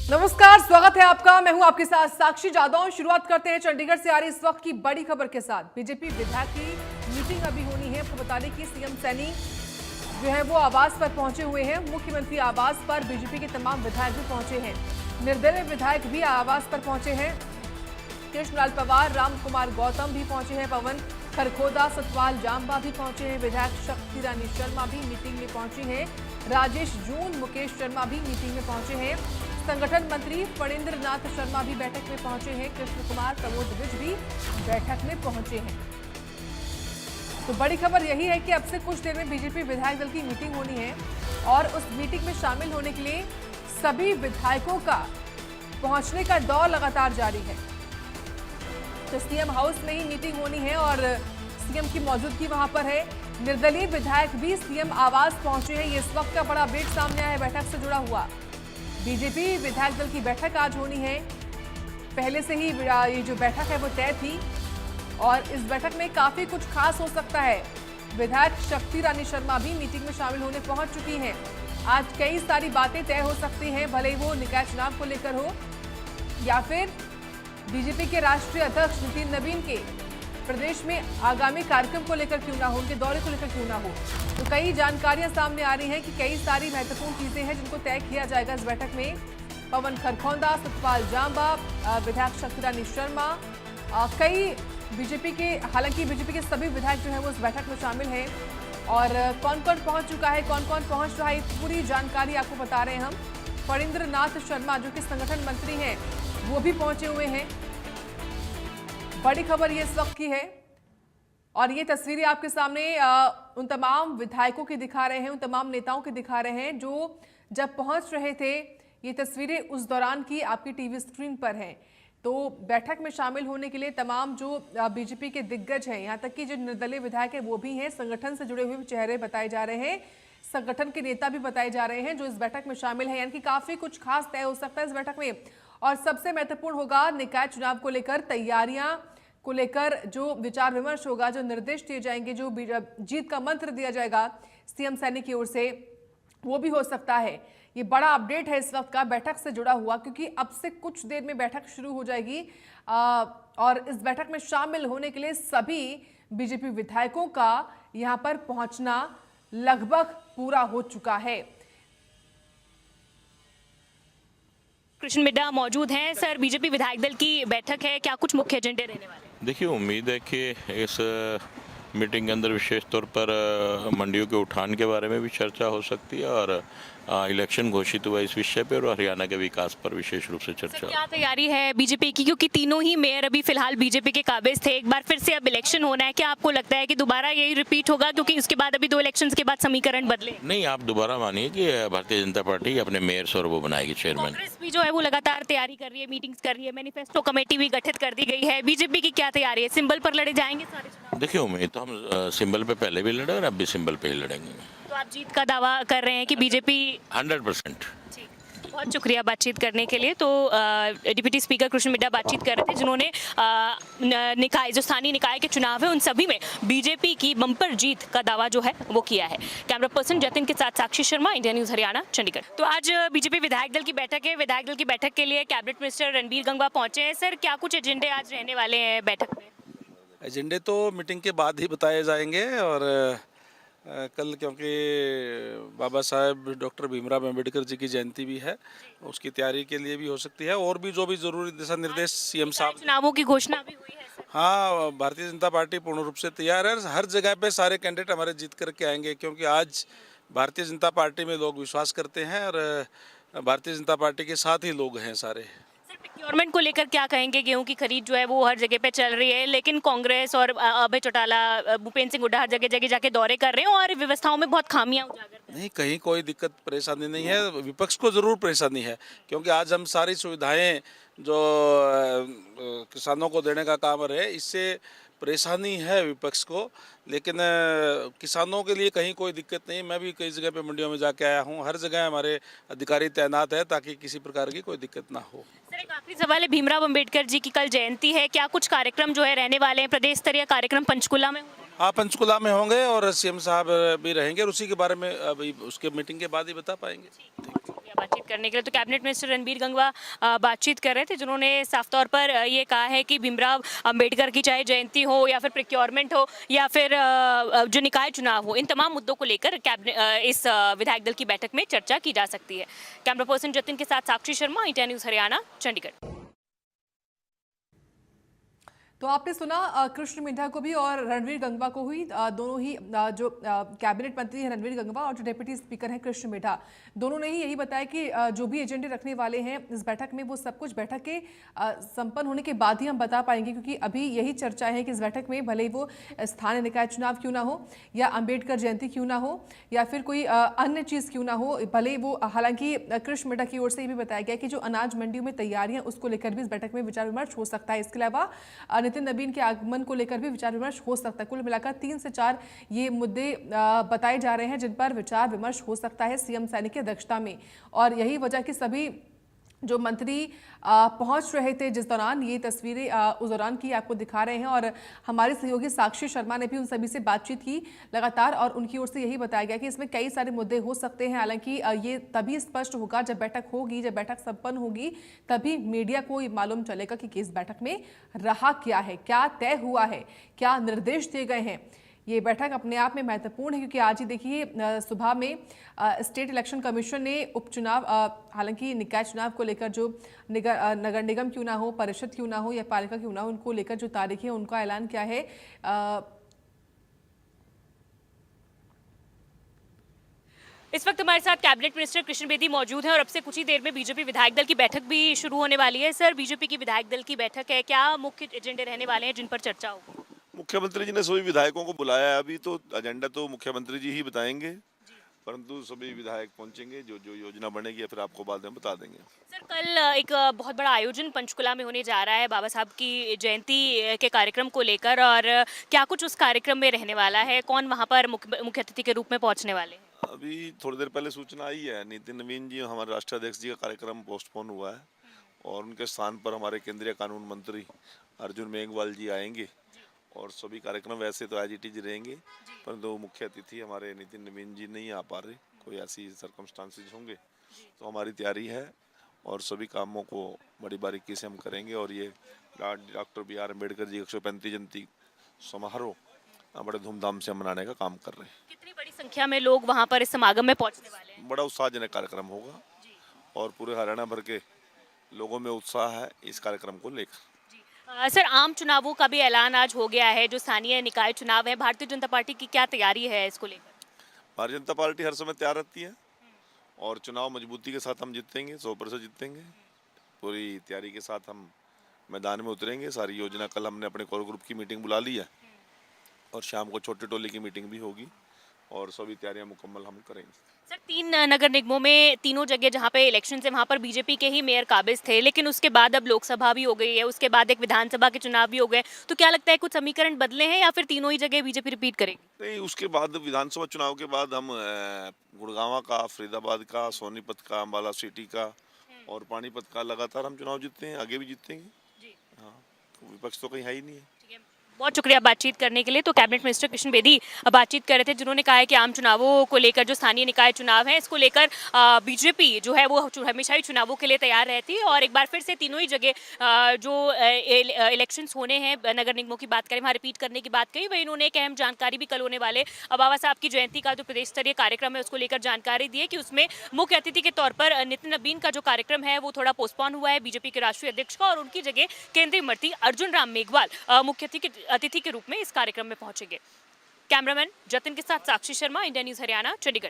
नमस्कार, स्वागत है आपका। मैं हूं आपके साथ साक्षी जादव। शुरुआत करते हैं चंडीगढ़ से आ रही इस वक्त की बड़ी खबर के साथ। बीजेपी विधायक की मीटिंग अभी होनी है। आपको बता दें कि सीएम सैनी जो है वो आवास पर पहुंचे हुए हैं। मुख्यमंत्री आवास पर बीजेपी के तमाम विधायक भी पहुंचे हैं। निर्दलीय विधायक भी आवास पर पहुंचे हैं। कृष्णलाल पवार, राम कुमार गौतम भी पहुंचे हैं। पवन खरखोदा, सतपाल जांबा भी पहुंचे हैं। विधायक शक्ति रानी शर्मा भी मीटिंग में पहुंची हैं। राजेश जून, मुकेश शर्मा भी मीटिंग में पहुंचे हैं। संगठन मंत्री फणींद्र नाथ शर्मा भी बैठक में पहुंचे हैं। कृष्ण कुमार, प्रमोद विज भी बैठक में पहुंचे हैं। तो बड़ी खबर यही है कि अब से कुछ देर में बीजेपी विधायक दल की मीटिंग होनी है और उस मीटिंग में शामिल होने के लिए सभी विधायकों का पहुंचने का दौर लगातार जारी है। तो सीएम हाउस में ही मीटिंग होनी है और सीएम की मौजूदगी वहां पर है। निर्दलीय विधायक भी सीएम आवास पहुंचे हैं। ये इस वक्त का बड़ा अपडेट सामने आया है बैठक से जुड़ा हुआ। बीजेपी विधायक दल की बैठक आज होनी है। पहले से ही ये जो बैठक है वो तय थी और इस बैठक में काफी कुछ खास हो सकता है। विधायक शक्ति रानी शर्मा भी मीटिंग में शामिल होने पहुंच चुकी हैं। आज कई सारी बातें तय हो सकती हैं, भले ही वो निकाय चुनाव को लेकर हो या फिर बीजेपी के राष्ट्रीय अध्यक्ष नितिन नवीन के प्रदेश में आगामी कार्यक्रम को लेकर क्यों ना हो, उनके दौरे को लेकर क्यों ना हो। तो कई जानकारियां सामने आ रही हैं कि कई सारी महत्वपूर्ण चीजें हैं जिनको तय किया जाएगा इस बैठक में। पवन खरखोदा, सतपाल जांबा, विधायक शक्ति रानी शर्मा, कई बीजेपी के, हालांकि बीजेपी के सभी विधायक जो है वो इस बैठक में शामिल हैं। और कौन कौन पहुंच चुका है, कौन कौन पहुंच रहा है, पूरी जानकारी आपको बता रहे हैं हम। फणींद्र नाथ शर्मा जो कि संगठन मंत्री हैं वो भी पहुंचे हुए हैं। बड़ी खबर ये इस वक्त की है और ये तस्वीरें आपके सामने उन तमाम विधायकों की दिखा रहे हैं, उन तमाम नेताओं की दिखा रहे हैं जो जब पहुंच रहे थे। ये तस्वीरें उस दौरान की आपकी टीवी स्क्रीन पर हैं। तो बैठक में शामिल होने के लिए तमाम जो बीजेपी के दिग्गज हैं, यहाँ तक कि जो निर्दलीय विधायक है वो भी हैं, संगठन से जुड़े हुए चेहरे बताए जा रहे हैं, संगठन के नेता भी बताए जा रहे हैं जो इस बैठक में शामिल हैं। यानी कि काफी कुछ खास तय हो सकता है इस बैठक में। और सबसे महत्वपूर्ण होगा निकाय चुनाव को लेकर तैयारियां को लेकर जो विचार विमर्श होगा, जो निर्देश दिए जाएंगे, जो जीत का मंत्र दिया जाएगा सीएम सैनी की ओर से, वो भी हो सकता है। ये बड़ा अपडेट है इस वक्त का बैठक से जुड़ा हुआ, क्योंकि अब से कुछ देर में बैठक शुरू हो जाएगी और इस बैठक में शामिल होने के लिए सभी बीजेपी विधायकों का यहां पर पहुंचना लगभग पूरा हो चुका है। कृष्ण मिड्ढा मौजूद हैं। सर, बीजेपी विधायक दल की बैठक है, क्या कुछ मुख्य एजेंडे रहने वाले हैं? देखिए, उम्मीद है कि इस मीटिंग के अंदर विशेष तौर पर मंडियों के उठान के बारे में भी चर्चा हो सकती है और इलेक्शन घोषित हुआ इस विषय पर और हरियाणा के विकास पर विशेष रूप से चर्चा। क्या तैयारी है बीजेपी की, क्योंकि तीनों ही मेयर अभी फिलहाल बीजेपी के काबिज थे, एक बार फिर से अब इलेक्शन होना है, क्या आपको लगता है कि दोबारा यही रिपीट होगा, क्योंकि उसके बाद अभी 2 इलेक्शंस के बाद समीकरण बदले? नहीं, आप दोबारा मानिए कि भारतीय जनता पार्टी अपने मेयर और वो बनाएगी चेयरमैन। कांग्रेस भी जो है वो लगातार तैयारी कर रही है, मीटिंग्स कर रही है, मैनिफेस्टो कमेटी भी गठित कर दी गई है। बीजेपी की क्या तैयारी है? सिंबल पर लड़े जाएंगे सारे चुनाव? देखिए, उम्मीद तो हम सिंबल पे पहले भी लड़े और अब भी सिंबल पे ही लड़ेंगे। तो आप जीत का दावा कर रहे हैं कि बीजेपी 100%। बहुत शुक्रिया बातचीत करने के लिए। तो डिप्टी स्पीकर कृष्ण मिड्ढा बातचीत कर रहे थे, जिन्होंने निकाय, जो स्थानीय निकाय के चुनाव है उन सभी में बीजेपी की बम्पर जीत का दावा जो है वो किया है। कैमरा पर्सन जतिन के साथ साक्षी शर्मा, इंडिया न्यूज़ हरियाणा, चंडीगढ़। तो आज बीजेपी विधायक दल की बैठक है। विधायक दल की बैठक के लिए कैबिनेट मिनिस्टर रणबीर गंगवा पहुंचे हैं। सर, क्या कुछ एजेंडे आज रहने वाले हैं बैठक में? एजेंडे तो मीटिंग के बाद ही बताए जाएंगे और कल क्योंकि बाबा साहेब डॉक्टर भीमराव अम्बेडकर जी की जयंती भी है, उसकी तैयारी के लिए भी हो सकती है और भी जो भी जरूरी दिशा निर्देश सीएम साहब। चुनावों की घोषणा भी हुई है सर। हाँ, भारतीय जनता पार्टी पूर्ण रूप से तैयार है। हर जगह पे सारे कैंडिडेट हमारे जीत करके आएंगे, क्योंकि आज भारतीय जनता पार्टी में लोग विश्वास करते हैं और भारतीय जनता पार्टी के साथ ही लोग हैं सारे। प्रोक्योरमेंट को लेकर क्या कहेंगे? गेहूं की खरीद जो है वो हर जगह पे चल रही है, लेकिन कांग्रेस और अभय चौटाला, भूपेंद्र सिंह हुड्डा हर जगह जगह जाके दौरे कर रहे हैं और व्यवस्थाओं में बहुत खामियां उजागर। नहीं, कहीं कोई दिक्कत परेशानी नहीं है। विपक्ष को ज़रूर परेशानी है, क्योंकि आज हम सारी सुविधाएं जो किसानों को देने का काम रहे, इससे परेशानी है विपक्ष को, लेकिन किसानों के लिए कहीं कोई दिक्कत नहीं। मैं भी कई जगह पे मंडियों में जाके आया हूँ, हर जगह हमारे अधिकारी तैनात है ताकि किसी प्रकार की कोई दिक्कत ना हो। सर, एक आखिरी सवाल है, भीमराव अंबेडकर जी की कल जयंती है, क्या कुछ कार्यक्रम जो है रहने वाले हैं? प्रदेश स्तरीय कार्यक्रम पंचकुला में? हाँ, पंचकुला में होंगे और सीएम साहब भी रहेंगे और उसी के बारे में अभी उसके मीटिंग के बाद ही बता पाएंगे। बातचीत करने के लिए। तो कैबिनेट मिनिस्टर रणबीर गंगवा बातचीत कर रहे थे, जिन्होंने साफ तौर पर ये कहा है कि भीमराव अंबेडकर की चाहे जयंती हो या फिर प्रोक्योरमेंट हो या फिर जो निकाय चुनाव हो, इन तमाम मुद्दों को लेकर इस विधायक दल की बैठक में चर्चा की जा सकती है। कैमरा पर्सन जतिन के साथ साक्षी शर्मा, इंडिया न्यूज़ हरियाणा, चंडीगढ़। तो आपने सुना कृष्ण मिड्ढा को भी और रणवीर गंगवा को हुई, दोनों ही जो कैबिनेट मंत्री हैं रणवीर गंगवा और जो डिप्टी स्पीकर हैं कृष्ण मिड्ढा, दोनों ने ही यही बताया कि जो भी एजेंडे रखने वाले हैं इस बैठक में वो सब कुछ बैठक के संपन्न होने के बाद ही हम बता पाएंगे, क्योंकि अभी यही चर्चा है कि इस बैठक में भले ही वो स्थानीय निकाय चुनाव क्यों ना हो या अम्बेडकर जयंती क्यों ना हो या फिर कोई अन्य चीज़ क्यों ना हो, भले ही वो, हालांकि कृष्ण मिड्ढा की ओर से ये भी बताया गया कि जो अनाज मंडियों में तैयारियां उसको लेकर भी इस बैठक में विचार विमर्श हो सकता है। इसके अलावा नितिन नवीन के आगमन को लेकर भी विचार विमर्श हो सकता है। कुल मिलाकर 3 से 4 ये मुद्दे बताए जा रहे हैं जिन पर विचार विमर्श हो सकता है सीएम सैनी की अध्यक्षता में, और यही वजह कि सभी जो मंत्री पहुंच रहे थे जिस दौरान, ये तस्वीरें उस दौरान की आपको दिखा रहे हैं, और हमारी सहयोगी साक्षी शर्मा ने भी उन सभी से बातचीत की लगातार, और उनकी ओर से यही बताया गया कि इसमें कई सारे मुद्दे हो सकते हैं। हालांकि ये तभी स्पष्ट होगा जब बैठक होगी, जब बैठक संपन्न होगी, तभी मीडिया को ये मालूम चलेगा कि इस बैठक में रहा क्या है, क्या तय हुआ है, क्या निर्देश दिए गए हैं। ये बैठक अपने आप में महत्वपूर्ण है क्योंकि आज ही देखिए सुबह में स्टेट इलेक्शन कमीशन ने उपचुनाव, हालांकि निकाय चुनाव को लेकर जो नगर निगम क्यों ना हो, परिषद क्यों ना हो या पालिका क्यों ना हो, उनको लेकर जो तारीखें उनका ऐलान किया है। इस वक्त हमारे साथ कैबिनेट मिनिस्टर कृष्ण बेदी मौजूद हैं और अब से कुछ ही देर में बीजेपी विधायक दल की बैठक भी शुरू होने वाली है। सर, बीजेपी की विधायक दल की बैठक है, क्या मुख्य एजेंडे रहने वाले हैं जिन पर चर्चा होगी? मुख्यमंत्री जी ने सभी विधायकों को बुलाया है। अभी तो एजेंडा तो मुख्यमंत्री जी ही बताएंगे, परंतु सभी विधायक पहुंचेंगे, जो जो योजना बनेगी फिर आपको बाद में बता देंगे। सर, कल एक बहुत बड़ा आयोजन पंचकुला में होने जा रहा है बाबा साहब की जयंती के कार्यक्रम को लेकर, और क्या कुछ उस कार्यक्रम में रहने वाला है? कौन वहां पर मुख्य अतिथि के रूप में पहुंचने वाले हैं? अभी थोड़ी देर पहले सूचना आई है, नितिन नवीन जी हमारे राष्ट्रीय अध्यक्ष जी का कार्यक्रम पोस्टपोन हुआ है और उनके स्थान पर हमारे केंद्रीय कानून मंत्री अर्जुन मेघवाल जी आएंगे, और सभी कार्यक्रम वैसे तो एज रहेंगे, परंतु मुख्य अतिथि हमारे नितिन नवीन जी नहीं आ पा रहे, कोई ऐसी सर्कमस्टांसेस होंगे, तो हमारी तैयारी है और सभी कामों को बड़ी बारीकी से हम करेंगे। और ये डॉक्टर BR अम्बेडकर जी 135 जयंती समारोह बड़े धूमधाम से मनाने का काम कर रहे हैं। कितनी बड़ी संख्या में लोग वहां पर इस समागम में पहुंचने वाले हैं? बड़ा उत्साहजनक कार्यक्रम होगा और पूरे हरियाणा भर के लोगों में उत्साह है इस कार्यक्रम को लेकर। सर, आम चुनावों का भी ऐलान आज हो गया है, जो स्थानीय निकाय चुनाव है, भारतीय जनता पार्टी की क्या तैयारी है इसको लेकर? भारतीय जनता पार्टी हर समय तैयार रहती है और चुनाव मजबूती के साथ हम जीतेंगे, 100% जीतेंगे। पूरी तैयारी के साथ हम मैदान में उतरेंगे। सारी योजना, कल हमने अपने कोर ग्रुप की मीटिंग बुला ली है और शाम को छोटे टोले की मीटिंग भी होगी और सभी तैयारियां मुकम्मल हम करेंगे। सर, 3 नगर निगमों में तीनों जगह जहां पे इलेक्शन है वहां पर बीजेपी के ही मेयर काबिज थे, लेकिन उसके बाद अब लोकसभा भी हो गई है, उसके बाद एक विधानसभा के चुनाव भी हो गए, तो क्या लगता है कुछ समीकरण बदले हैं या फिर तीनों ही जगह बीजेपी रिपीट करेगी? नहीं, उसके बाद विधानसभा चुनाव के बाद हम गुड़गांव का, फरीदाबाद का, सोनीपत का, अम्बाला सिटी का और पानीपत का लगातार हम चुनाव जीतते हैं, आगे भी जीतेंगे। हाँ, विपक्ष तो कहीं है ही नहीं है। बहुत शुक्रिया बातचीत करने के लिए। तो कैबिनेट मिनिस्टर कृष्ण बेदी बातचीत कर रहे थे, जिन्होंने कहा है कि आम चुनावों को लेकर, जो स्थानीय निकाय चुनाव है, इसको लेकर बीजेपी जो है वो हमेशा ही चुनावों के लिए तैयार रहती है, और एक बार फिर से तीनों ही जगह जो इलेक्शंस होने हैं, नगर निगमों की बात करें, वहाँ रिपीट करने की बात कही, वही इन्होंने एक अहम जानकारी भी कल होने वाले बाबा साहब की जयंती का जो प्रदेश स्तरीय कार्यक्रम है उसको लेकर जानकारी दी है कि उसमें मुख्य अतिथि के तौर पर नितिन नवीन का जो कार्यक्रम है वो थोड़ा पोस्टपोन हुआ है बीजेपी के राष्ट्रीय अध्यक्ष का, और उनकी जगह केंद्रीय मंत्री अर्जुन राम मेघवाल मुख्य अतिथि के रूप में इस कार्यक्रम में पहुंचेंगे। कैमरामैन जतिन के साथ साक्षी शर्मा, इंडिया न्यूज़ हरियाणा, चंडीगढ़।